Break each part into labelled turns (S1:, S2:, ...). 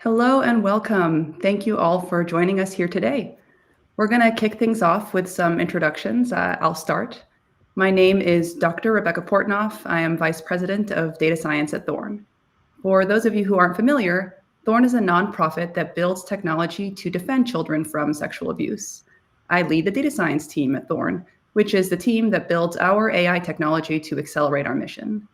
S1: Hello and welcome. Thank you all for joining us here today. We're going to kick things off with some introductions. I'll start. My name is Dr. Rebecca Portnoff. I am Vice President of Data Science at Thorn. For those of you who aren't familiar, Thorn is a nonprofit that builds technology to defend children from sexual abuse. I lead the data science team at Thorn, which is the team that builds our AI technology to accelerate our mission.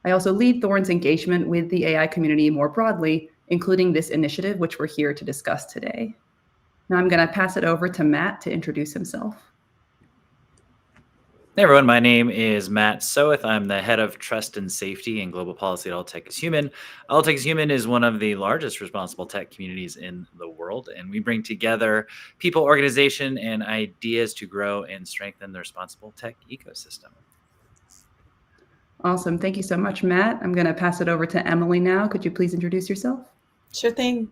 S1: I also lead Thorn's engagement with the AI community more broadly, including this initiative, which we're here to discuss today. Now I'm going to pass it over to Matt to introduce himself.
S2: Hey everyone, my name is Matt Soeth. I'm the head of trust and safety and global policy at All Tech is Human. All Tech is Human is one of the largest responsible tech communities in the world, and we bring together people, organization, and ideas to grow and strengthen the responsible tech ecosystem.
S1: Awesome. Thank you so much, Matt. I'm going to pass it over to Emily now. Could you please introduce yourself?
S3: Sure thing.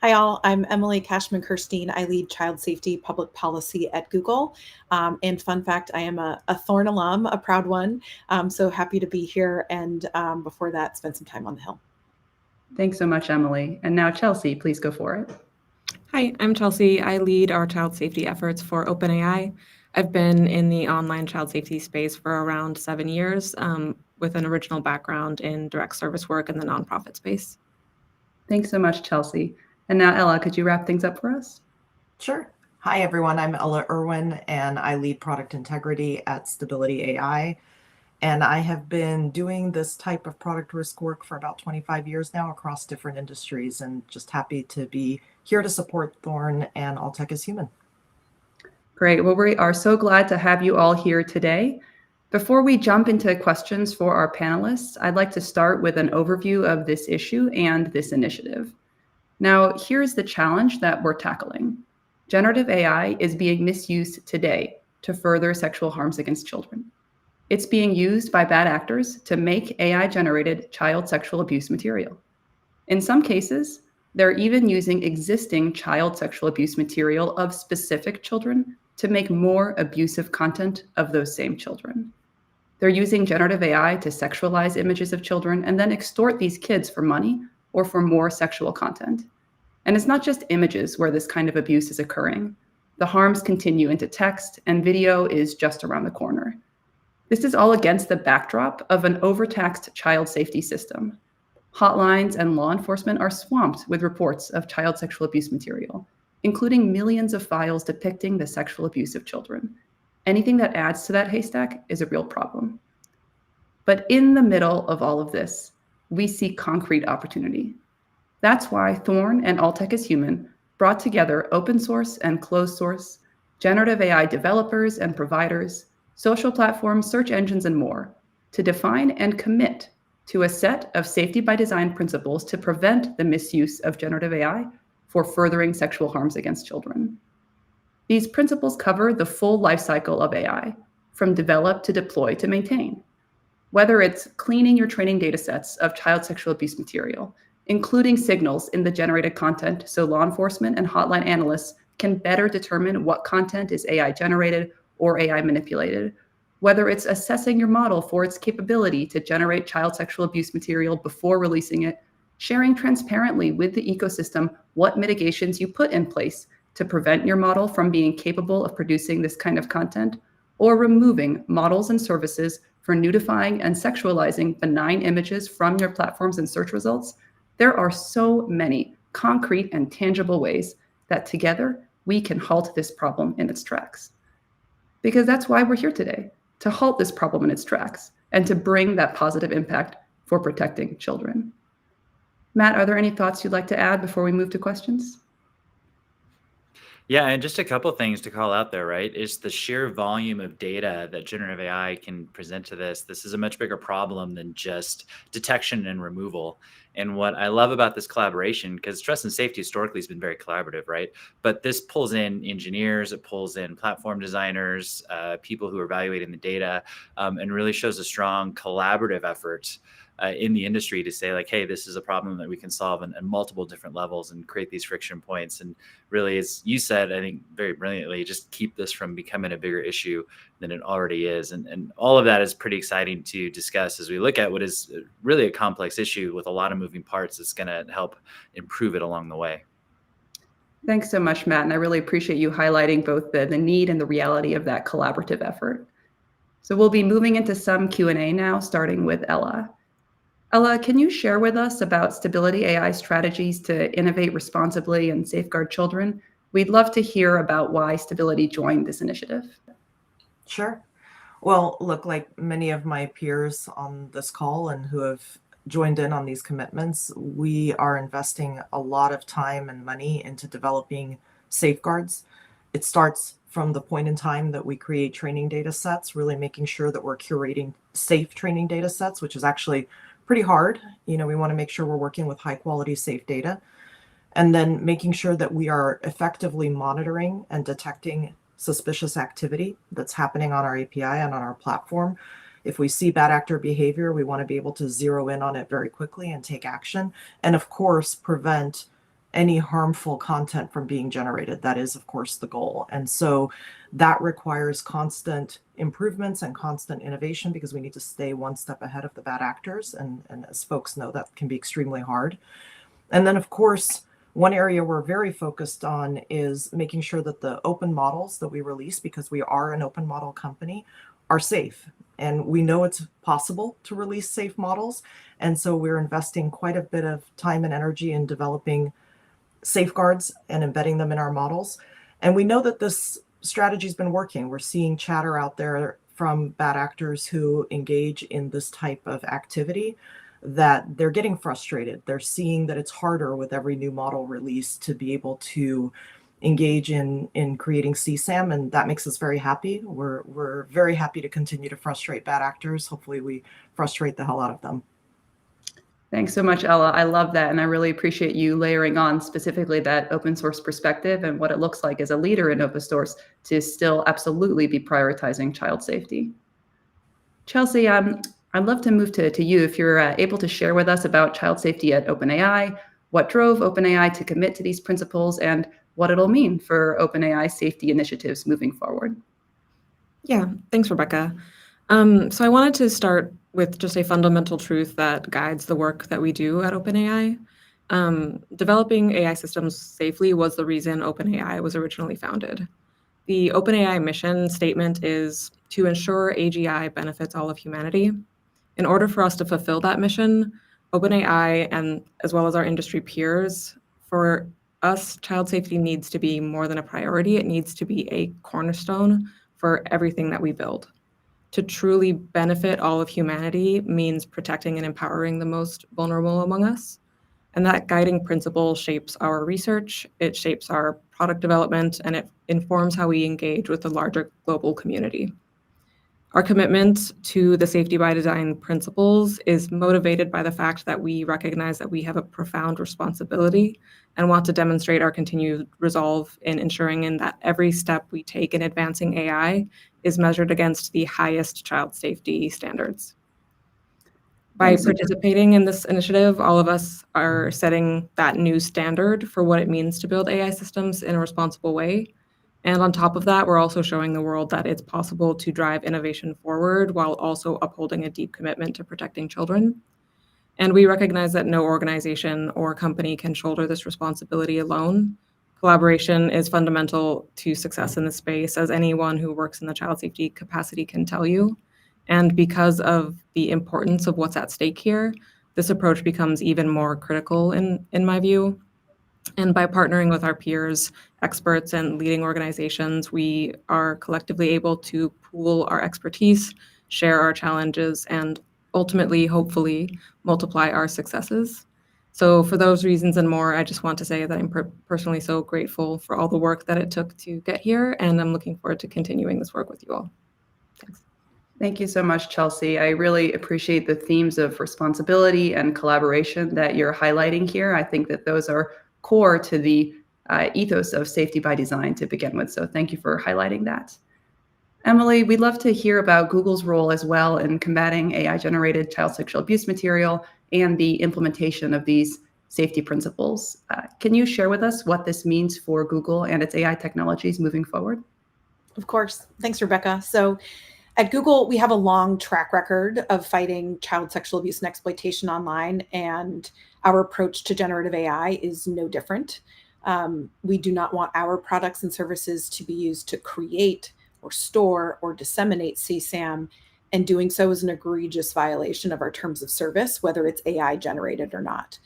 S3: Hi, all. I'm Emily Cashman-Kirstein. I lead child safety public policy at Google. And fun fact, I am a Thorn alum, a proud one. So happy to be here. And before that, spent some time on the Hill.
S1: Thanks so much, Emily. And now, Chelsea, please go for it.
S4: Hi, I'm Chelsea. I lead our child safety efforts for OpenAI. I've been in the online child safety space for around 7 years with an original background in direct service work in the nonprofit space.
S1: Thanks so much, Chelsea. And now, Ella, could you wrap things up for us?
S5: Sure. Hi, everyone. I'm Ella Irwin, and I lead product integrity at Stability AI. And I have been doing this type of product risk work for about 25 years now across different industries, and just happy to be here to support Thorn and All Tech is Human.
S1: Great. Well, we are so glad to have you all here today. Before we jump into questions for our panelists, I'd like to start with an overview of this issue and this initiative. Now, here's the challenge that we're tackling. Generative AI is being misused today to further sexual harms against children. It's being used by bad actors to make AI-generated child sexual abuse material. In some cases, they're even using existing child sexual abuse material of specific children to make more abusive content of those same children. They're using generative AI to sexualize images of children and then extort these kids for money or for more sexual content. And it's not just images where this kind of abuse is occurring. The harms continue into text, and video is just around the corner. This is all against the backdrop of an overtaxed child safety system. Hotlines and law enforcement are swamped with reports of child sexual abuse material, including millions of files depicting the sexual abuse of children. Anything that adds to that haystack is a real problem. But in the middle of all of this, we see concrete opportunity. That's why Thorn and All Tech is Human brought together open source and closed source, generative AI developers and providers, social platforms, search engines, and more to define and commit to a set of safety by design principles to prevent the misuse of generative AI for furthering sexual harms against children. These principles cover the full life cycle of AI, from develop to deploy to maintain. Whether it's cleaning your training data sets of child sexual abuse material, including signals in the generated content so law enforcement and hotline analysts can better determine what content is AI generated or AI manipulated, whether it's assessing your model for its capability to generate child sexual abuse material before releasing it, sharing transparently with the ecosystem what mitigations you put in place to prevent your model from being capable of producing this kind of content, or removing models and services for nudifying and sexualizing benign images from your platforms and search results. There are so many concrete and tangible ways that together we can halt this problem in its tracks. Because that's why we're here today, to halt this problem in its tracks and to bring that positive impact for protecting children. Matt, are there any thoughts you'd like to add before we move to questions?
S2: Yeah, and just a couple things to call out there, right? It's the sheer volume of data that generative AI can present to this. This is a much bigger problem than just detection and removal. And what I love about this collaboration, because trust and safety historically has been very collaborative, right? But this pulls in engineers, it pulls in platform designers, people who are evaluating the data, and really shows a strong collaborative effort in the industry to say like, hey, this is a problem that we can solve on multiple different levels and create these friction points. And really, as you said, I think very brilliantly, just keep this from becoming a bigger issue than it already is. And all of that is pretty exciting to discuss as we look at what is really a complex issue with a lot of moving parts that's going to help improve it along the way.
S1: Thanks so much, Matt. And I really appreciate you highlighting both the need and the reality of that collaborative effort. So we'll be moving into some Q&A now, starting with Ella. Ella, can you share with us about Stability AI strategies to innovate responsibly and safeguard children? We'd love to hear about why Stability joined this initiative.
S5: Sure. Well, look, like many of my peers on this call and who have joined in on these commitments, we are investing a lot of time and money into developing safeguards. It starts from the point in time that we create training data sets, really making sure that we're curating safe training data sets, which is actually pretty hard. We want to make sure we're working with high quality, safe data, and then making sure that we are effectively monitoring and detecting suspicious activity that's happening on our API and on our platform. If we see bad actor behavior, we want to be able to zero in on it very quickly and take action. And of course, prevent any harmful content from being generated. That is, of course, the goal. And so that requires constant improvements and constant innovation because we need to stay one step ahead of the bad actors. And as folks know, that can be extremely hard. And then, of course, one area we're very focused on is making sure that the open models that we release, because we are an open model company, are safe. And we know it's possible to release safe models. And so we're investing quite a bit of time and energy in developing safeguards and embedding them in our models. And we know that this strategy has been working. We're seeing chatter out there from bad actors who engage in this type of activity that they're getting frustrated. They're seeing that it's harder with every new model release to be able to engage in creating CSAM, and that makes us very happy. We're very happy to continue to frustrate bad actors. Hopefully we frustrate the hell out of them.
S1: Thanks so much, Ella. I love that. And I really appreciate you layering on specifically that open source perspective and what it looks like as a leader in open source to still absolutely be prioritizing child safety. Chelsea, I'd love to move to you if you're able to share with us about child safety at OpenAI, what drove OpenAI to commit to these principles, and what it'll mean for OpenAI safety initiatives moving forward.
S4: Yeah, thanks, Rebecca. So I wanted to start with just a fundamental truth that guides the work that we do at OpenAI. Developing AI systems safely was the reason OpenAI was originally founded. The OpenAI mission statement is to ensure AGI benefits all of humanity. In order for us to fulfill that mission, OpenAI and as well as our industry peers, for us, child safety needs to be more than a priority. It needs to be a cornerstone for everything that we build. To truly benefit all of humanity means protecting and empowering the most vulnerable among us. And that guiding principle shapes our research, it shapes our product development, and it informs how we engage with the larger global community. Our commitment to the safety by design principles is motivated by the fact that we recognize that we have a profound responsibility and want to demonstrate our continued resolve in ensuring in that every step we take in advancing AI is measured against the highest child safety standards. By participating in this initiative, all of us are setting that new standard for what it means to build AI systems in a responsible way. And on top of that, we're also showing the world that it's possible to drive innovation forward while also upholding a deep commitment to protecting children. And we recognize that no organization or company can shoulder this responsibility alone. Collaboration is fundamental to success in this space, as anyone who works in the child safety capacity can tell you. And because of the importance of what's at stake here, this approach becomes even more critical in my view. And by partnering with our peers, experts, and leading organizations, we are collectively able to pool our expertise, share our challenges, and ultimately, hopefully, multiply our successes. So for those reasons and more, I just want to say that I'm personally so grateful for all the work that it took to get here, and I'm looking forward to continuing this work with you all. Thanks.
S1: Thank you so much, Chelsea. I really appreciate the themes of responsibility and collaboration that you're highlighting here. I think that those are core to the ethos of safety by design to begin with. So thank you for highlighting that. Emily, we'd love to hear about Google's role as well in combating AI-generated child sexual abuse material and the implementation of these safety principles. Can you share with us what this means for Google and its AI technologies moving forward?
S3: Of course. Thanks, Rebecca. So at Google, we have a long track record of fighting child sexual abuse and exploitation online, and our approach to generative AI is no different. We do not want our products and services to be used to create or store or disseminate CSAM, and doing so is an egregious violation of our terms of service, whether it's AI generated or not.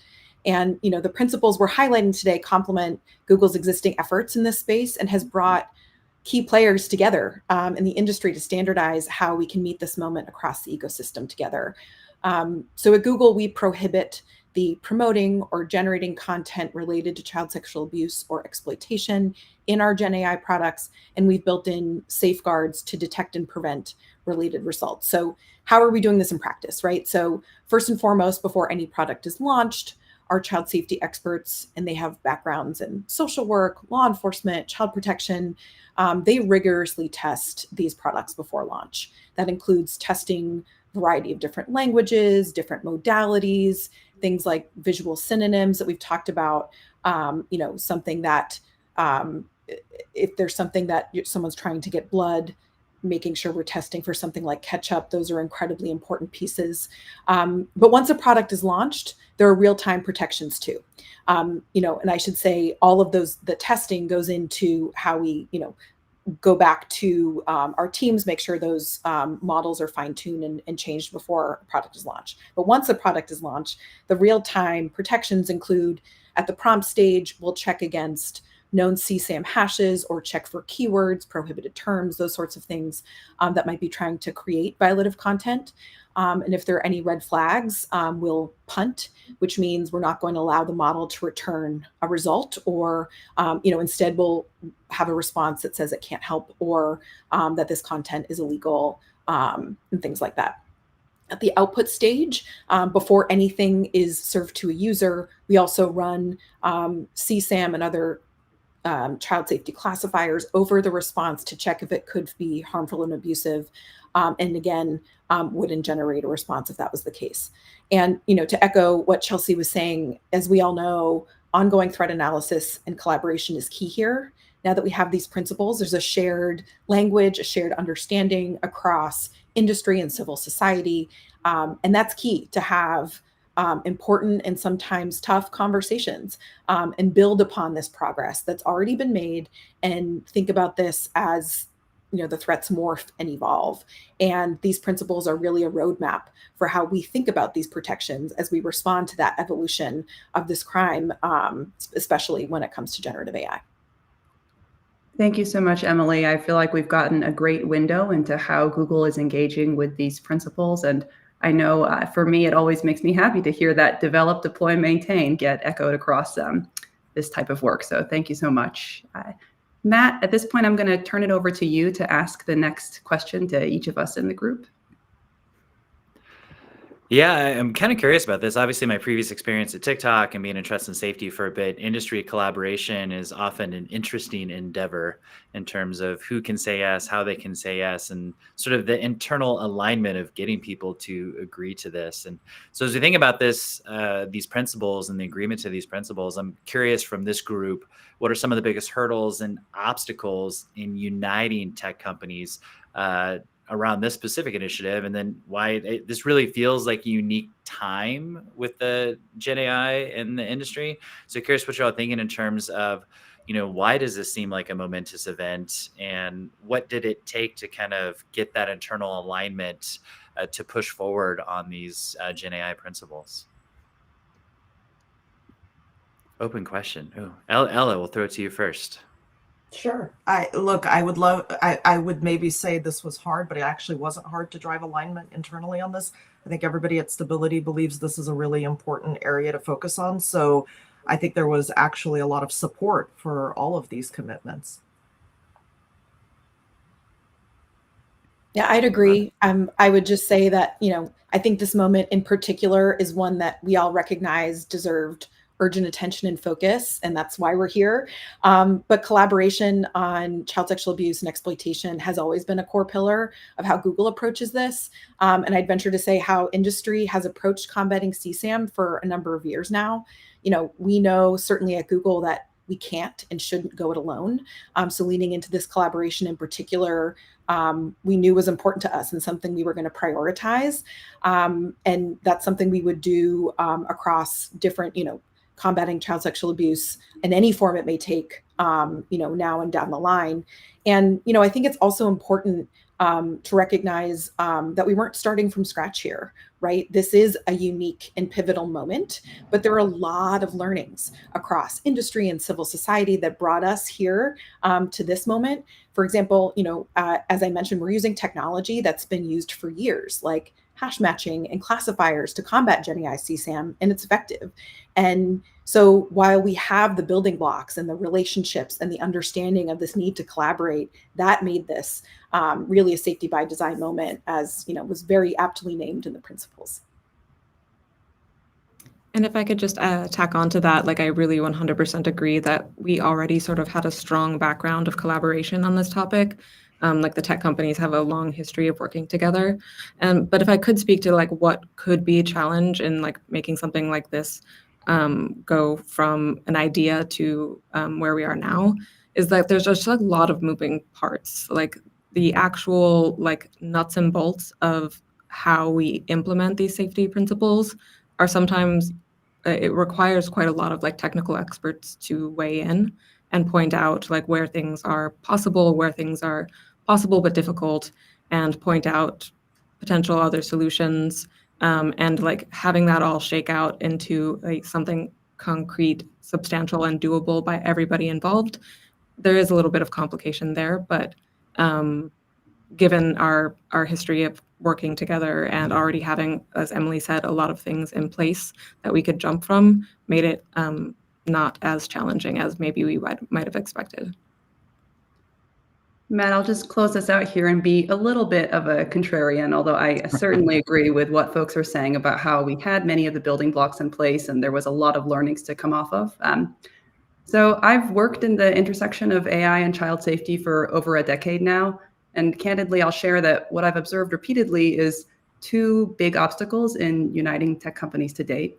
S3: And the principles we're highlighting today complement Google's existing efforts in this space and has brought key players together in the industry to standardize how we can meet this moment across the ecosystem together. So at Google, we prohibit the promoting or generating content related to child sexual abuse or exploitation in our Gen AI products, and we've built in safeguards to detect and prevent related results. So how are we doing this in practice, right? So first and foremost, before any product is launched, our child safety experts, and they have backgrounds in social work, law enforcement, child protection, they rigorously test these products before launch. That includes testing a variety of different languages, different modalities, things like visual synonyms that we've talked about, something that if there's something that someone's trying to get blood, making sure we're testing for something like ketchup. Those are incredibly important pieces. But once a product is launched, there are real-time protections too. And I should say all of the testing goes into how we, go back to our teams, make sure those models are fine-tuned and changed before a product is launched. But once a product is launched, the real-time protections include at the prompt stage, we'll check against known CSAM hashes or check for keywords, prohibited terms, those sorts of things that might be trying to create violative content. And if there are any red flags, we'll punt, which means we're not going to allow the model to return a result, or instead we'll have a response that says it can't help, or that this content is illegal, and things like that. At the output stage, before anything is served to a user, we also run CSAM and other child safety classifiers over the response to check if it could be harmful and abusive, and again, wouldn't generate a response if that was the case. And to echo what Chelsea was saying, as we all know, ongoing threat analysis and collaboration is key here. Now that we have these principles, there's a shared language, a shared understanding across industry and civil society, and that's key to have important and sometimes tough conversations, and build upon this progress that's already been made, and think about this as the threats morph and evolve. And these principles are really a roadmap for how we think about these protections as we respond to that evolution of this crime, especially when it comes to generative AI.
S1: Thank you so much, Emily. I feel like we've gotten a great window into how Google is engaging with these principles. And I know for me, it always makes me happy to hear that develop, deploy, maintain get echoed across this type of work. So thank you so much. Matt, at this point, I'm going to turn it over to you to ask the next question to each of us in the group.
S2: Yeah, I'm kind of curious about this. Obviously, my previous experience at TikTok and being in trust and safety for a bit, industry collaboration is often an interesting endeavor in terms of who can say yes, how they can say yes, and sort of the internal alignment of getting people to agree to this. And so as we think about this, these principles and the agreement to these principles, I'm curious from this group, what are some of the biggest hurdles and obstacles in uniting tech companies around this specific initiative, and then why this really feels like a unique time with the Gen AI in the industry. So curious what you're all thinking in terms of, why does this seem like a momentous event, and what did it take to kind of get that internal alignment to push forward on these Gen AI principles? Open question. Oh, Ella, we'll throw it to you first.
S5: Sure. I would maybe say this was hard, but it actually wasn't hard to drive alignment internally on this. I think everybody at Stability believes this is a really important area to focus on. So I think there was actually a lot of support for all of these commitments.
S3: Yeah, I'd agree. I would just say that, I think this moment in particular is one that we all recognize deserved urgent attention and focus, and that's why we're here. But collaboration on child sexual abuse and exploitation has always been a core pillar of how Google approaches this. And I'd venture to say how industry has approached combating CSAM for a number of years now. We know certainly at Google that we can't and shouldn't go it alone. So leaning into this collaboration in particular, we knew was important to us and something we were going to prioritize. And that's something we would do across different, combating child sexual abuse in any form it may take, now and down the line. And, I think it's also important to recognize that we weren't starting from scratch here, right? This is a unique and pivotal moment, but there are a lot of learnings across industry and civil society that brought us here to this moment. For example, as I mentioned, we're using technology that's been used for years, like hash matching and classifiers to combat GenAI CSAM, and it's effective. And so while we have the building blocks and the relationships and the understanding of this need to collaborate, that made this really a safety by design moment, as was very aptly named in the principles.
S4: And if I could just tack on to that, I really 100% agree that we already sort of had a strong background of collaboration on this topic. The tech companies have a long history of working together. But if I could speak to what could be a challenge in making something like this go from an idea to where we are now, is that there's just a lot of moving parts. The actual nuts and bolts of how we implement these safety principles are sometimes it requires quite a lot of technical experts to weigh in and point out where things are possible, where things are possible but difficult, and point out potential other solutions, and having that all shake out into something concrete, substantial, and doable by everybody involved. There is a little bit of complication there, but given our history of working together and already having, as Emily said, a lot of things in place that we could jump from, made it not as challenging as maybe we might have expected.
S1: Matt, I'll just close this out here and be a little bit of a contrarian, although I certainly agree with what folks are saying about how we had many of the building blocks in place and there was a lot of learnings to come off of. So I've worked in the intersection of AI and child safety for over a decade now. And candidly, I'll share that what I've observed repeatedly is two big obstacles in uniting tech companies to date.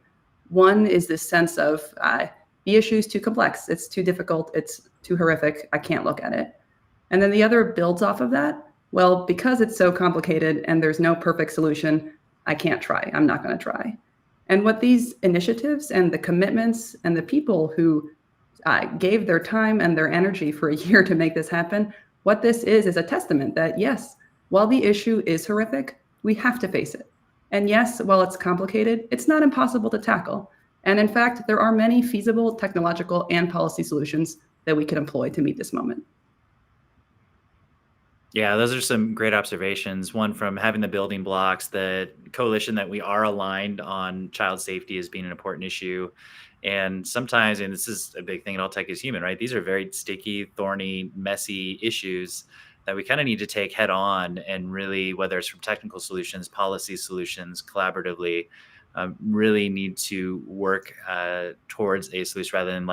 S1: One is this sense of the issue is too complex, it's too difficult, it's too horrific, I can't look at it. And then the other builds off of that. Well, because it's so complicated and there's no perfect solution, I can't try, I'm not going to try. And what these initiatives and the commitments and the people who gave their time and their energy for a year to make this happen, what this is a testament that yes, while the issue is horrific, we have to face it. And yes, while it's complicated, it's not impossible to tackle. And in fact, there are many feasible technological and policy solutions that we can employ to meet this moment.
S2: Yeah, those are some great observations. One from having the building blocks, the coalition that we are aligned on child safety as being an important issue. And sometimes, and this is a big thing in all tech is human, right? These are very sticky, thorny, messy issues that we kind of need to take head on and really, whether it's from technical solutions, policy solutions, collaboratively, really need to work towards a solution rather than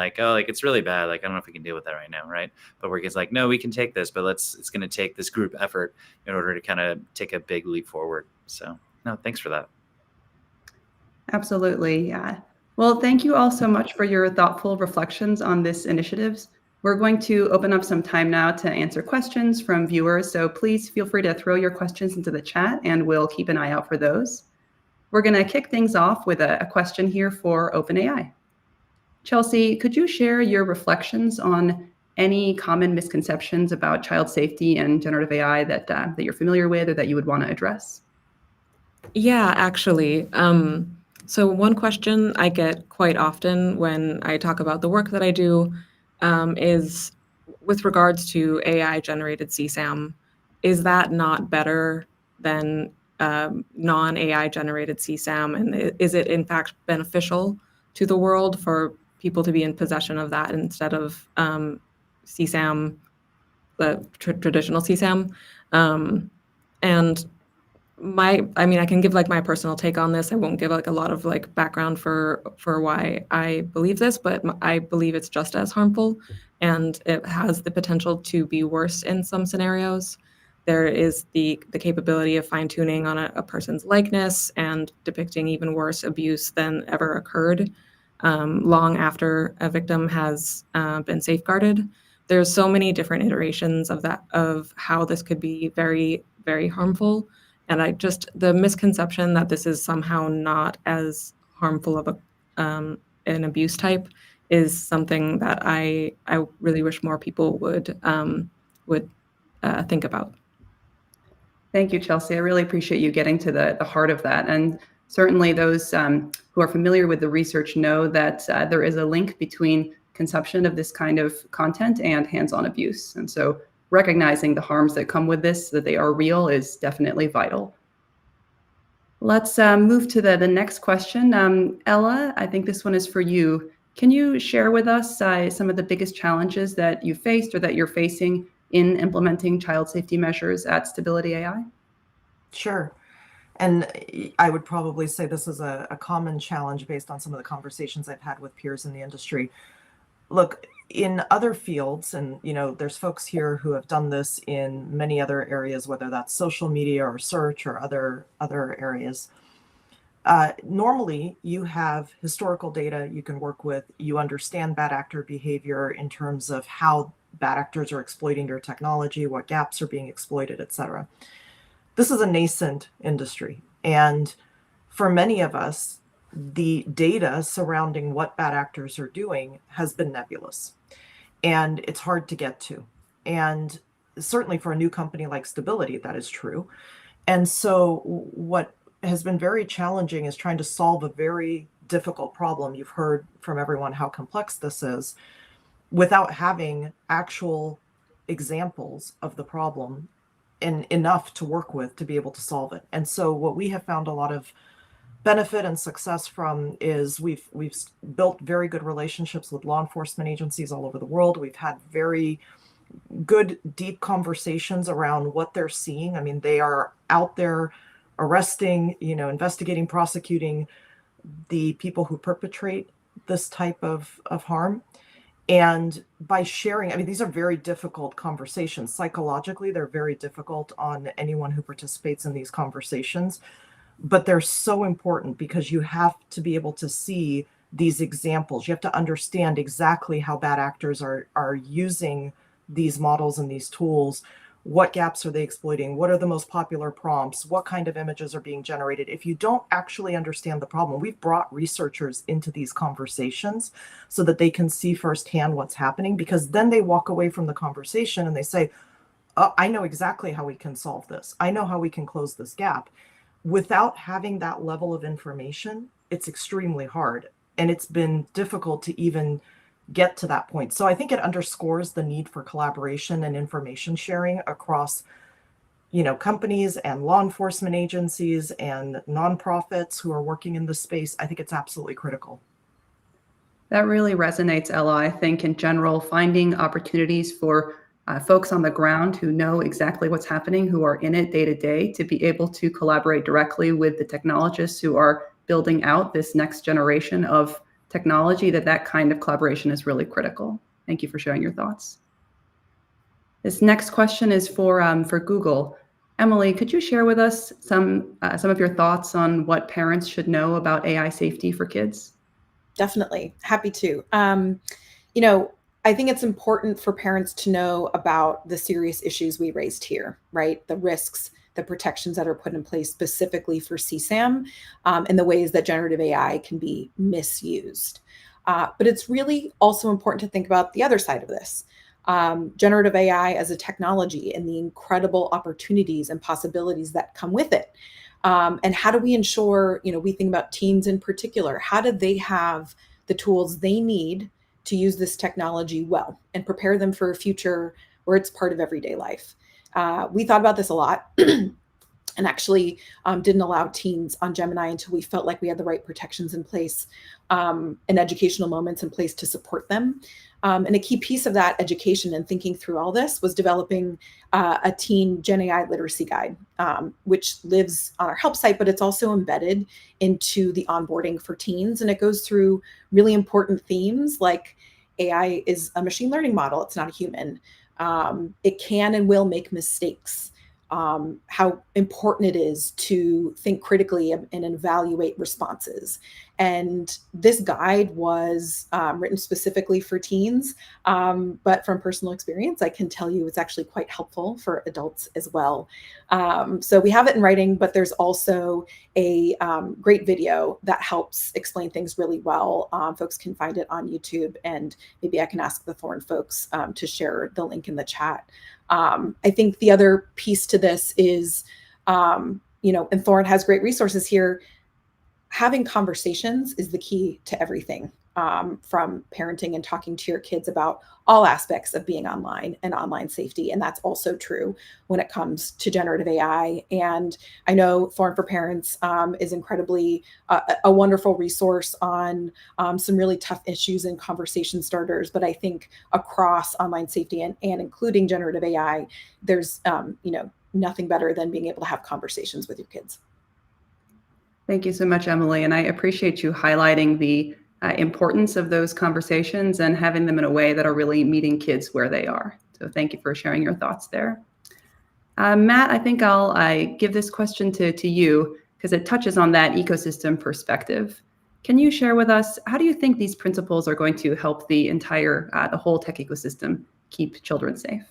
S2: it's really bad. I don't know if we can deal with that right now, right? But work is no, we can take this, but it's going to take this group effort in order to kind of take a big leap forward. So no, thanks for that.
S1: Absolutely, yeah. Well, thank you all so much for your thoughtful reflections on this initiatives. We're going to open up some time now to answer questions from viewers, so please feel free to throw your questions into the chat and we'll keep an eye out for those. We're going to kick things off with a question here for OpenAI. Chelsea, could you share your reflections on any common misconceptions about child safety and generative AI that you're familiar with or that you would want to address?
S4: Yeah, actually. So one question I get quite often when I talk about the work that I do is with regards to AI-generated CSAM, is that not better than non-AI generated CSAM? And is it in fact beneficial to the world for people to be in possession of that instead of CSAM, the traditional CSAM? And I can give like my personal take on this. I won't give like a lot of like background for why I believe this, but I believe it's just as harmful, and it has the potential to be worse in some scenarios. There is the capability of fine tuning on a person's likeness and depicting even worse abuse than ever occurred, long after a victim has been safeguarded. There's so many different iterations of how this could be very, very harmful. And the misconception that this is somehow not as harmful of an abuse type is something that I really wish more people would think about.
S1: Thank you, Chelsea. I really appreciate you getting to the heart of that. And certainly those who are familiar with the research know that there is a link between consumption of this kind of content and hands-on abuse. And so recognizing the harms that come with this, that they are real, is definitely vital. Let's move to the next question. Ella, I think this one is for you. Can you share with us some of the biggest challenges that you faced or that you're facing in implementing child safety measures at Stability AI?
S5: Sure. And I would probably say this is a common challenge based on some of the conversations I've had with peers in the industry. Look, in other fields, and there's folks here who have done this in many other areas, whether that's social media or search or other areas. Normally, you have historical data you can work with. You understand bad actor behavior in terms of how bad actors are exploiting your technology, what gaps are being exploited, et cetera. This is a nascent industry. And for many of us, the data surrounding what bad actors are doing has been nebulous. And it's hard to get to. And certainly for a new company like Stability, that is true. And so what has been very challenging is trying to solve a very difficult problem. You've heard from everyone how complex this is, without having actual examples of the problem and enough to work with to be able to solve it. And so what we have found a lot of benefit and success from is we've built very good relationships with law enforcement agencies all over the world. We've had very good, deep conversations around what they're seeing. I mean, they are out there arresting, investigating, prosecuting the people who perpetrate this type of harm. And by sharing, I mean, these are very difficult conversations. Psychologically, they're very difficult on anyone who participates in these conversations, but they're so important because you have to be able to see these examples. You have to understand exactly how bad actors are using these models and these tools. What gaps are they exploiting? What are the most popular prompts? What kind of images are being generated? If you don't actually understand the problem, we've brought researchers into these conversations so that they can see firsthand what's happening, because then they walk away from the conversation and they say, oh, I know exactly how we can solve this. I know how we can close this gap. Without having that level of information, it's extremely hard. And it's been difficult to even get to that point. So I think it underscores the need for collaboration and information sharing across, companies and law enforcement agencies and nonprofits who are working in this space. I think it's absolutely critical.
S1: That really resonates, Ella. I think in general, finding opportunities for folks on the ground who know exactly what's happening, who are in it day to day, to be able to collaborate directly with the technologists who are building out this next generation of technology, that kind of collaboration is really critical. Thank you for sharing your thoughts. This next question is for Google. Emily, could you share with us some of your thoughts on what parents should know about AI safety for kids?
S3: Definitely. Happy to. I think it's important for parents to know about the serious issues we raised here, right? The risks, the protections that are put in place specifically for CSAM, and the ways that generative AI can be misused. But it's really also important to think about the other side of this. Generative AI as a technology and the incredible opportunities and possibilities that come with it. And how do we ensure, we think about teens in particular, how do they have the tools they need to use this technology well and prepare them for a future where it's part of everyday life? We thought about this a lot. and actually didn't allow teens on Gemini until we felt like we had the right protections in place and educational moments in place to support them. And a key piece of that education and thinking through all this was developing a teen Gen AI literacy guide, which lives on our help site, but it's also embedded into the onboarding for teens. And it goes through really important themes like AI is a machine learning model, it's not a human. It can and will make mistakes. How important it is to think critically and evaluate responses. And this guide was written specifically for teens, but from personal experience, I can tell you it's actually quite helpful for adults as well. So we have it in writing, but there's also a great video that helps explain things really well. Folks can find it on YouTube, and maybe I can ask the Thorn folks to share the link in the chat. I think the other piece to this is, and Thorn has great resources here. Having conversations is the key to everything, from parenting and talking to your kids about all aspects of being online and online safety. And that's also true when it comes to generative AI. And I know Thorn for Parents is incredibly a wonderful resource on some really tough issues and conversation starters. But I think across online safety and including generative AI, there's nothing better than being able to have conversations with your kids.
S1: Thank you so much, Emily. And I appreciate you highlighting the importance of those conversations and having them in a way that are really meeting kids where they are. So thank you for sharing your thoughts there. Matt, I think I'll give this question to you because it touches on that ecosystem perspective. Can you share with us, how do you think these principles are going to help the whole tech ecosystem keep children safe?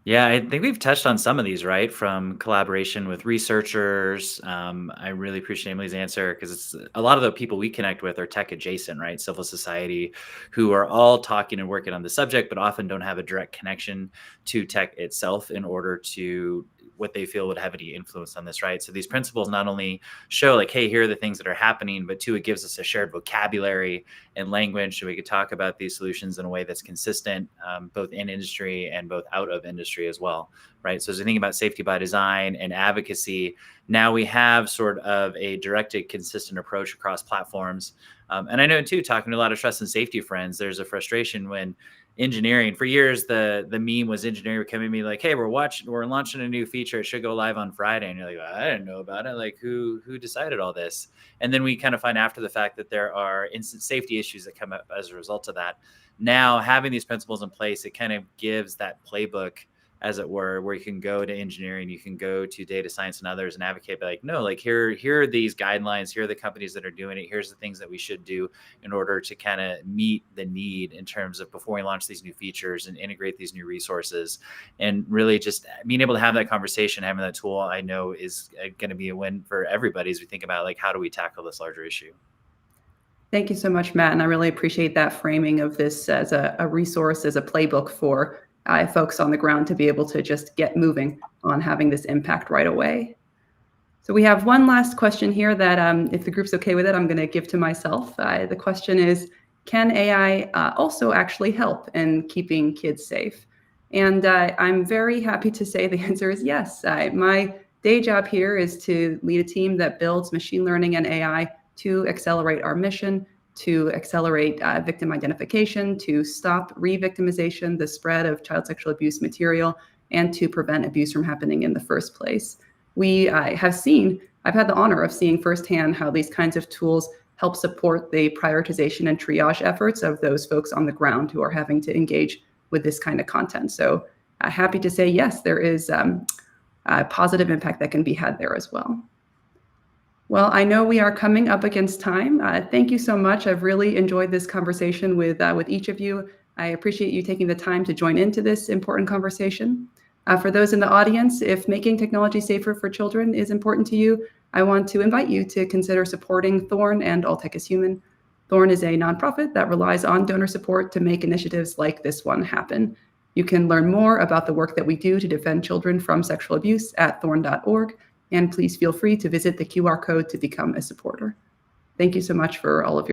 S2: Yeah, I think we've touched on some of these, right? From collaboration with researchers. I really appreciate Emily's answer because it's a lot of the people we connect with are tech adjacent, right? Civil society, who are all talking and working on the subject, but often don't have a direct connection to tech itself in order to what they feel would have any influence on this, right? So these principles not only show like, hey, here are the things that are happening, but two, it gives us a shared vocabulary and language so we could talk about these solutions in a way that's consistent, both in industry and both out of industry as well, right? So as we think about safety by design and advocacy, now we have sort of a directed, consistent approach across platforms. And I know too, talking to a lot of trust and safety friends, there's a frustration when engineering, for years, the meme was engineering would come at me like, hey, we're launching a new feature. It should go live on Friday. And you're like, well, I didn't know about it. Like who decided all this? And then we kind of find after the fact that there are instant safety issues that come up as a result of that. Now having these principles in place, it kind of gives that playbook, as it were, where you can go to engineering, you can go to data science and others and advocate, like, no, like here are these guidelines, here are the companies that are doing it, here's the things that we should do in order to kind of meet the need in terms of before we launch these new features and integrate these new resources. And really just being able to have that conversation, having that tool, I know is going to be a win for everybody as we think about like, how do we tackle this larger issue?
S1: Thank you so much, Matt. And I really appreciate that framing of this as a resource, as a playbook for folks on the ground to be able to just get moving on having this impact right away. So we have one last question here that if the group's okay with it, I'm going to give to myself. The question is, can AI also actually help in keeping kids safe? And I'm very happy to say the answer is yes. My day job here is to lead a team that builds machine learning and AI to accelerate our mission, to accelerate victim identification, to stop re-victimization, the spread of child sexual abuse material, and to prevent abuse from happening in the first place. I've had the honor of seeing firsthand how these kinds of tools help support the prioritization and triage efforts of those folks on the ground who are having to engage with this kind of content. So happy to say, yes, there is a positive impact that can be had there as well. Well, I know we are coming up against time. Thank you so much. I've really enjoyed this conversation with each of you. I appreciate you taking the time to join into this important conversation. For those in the audience, if making technology safer for children is important to you, I want to invite you to consider supporting Thorn and All Tech is Human. Thorn is a nonprofit that relies on donor support to make initiatives like this one happen. You can learn more about the work that we do to defend children from sexual abuse at thorn.org. And please feel free to visit the QR code to become a supporter. Thank you so much for all of your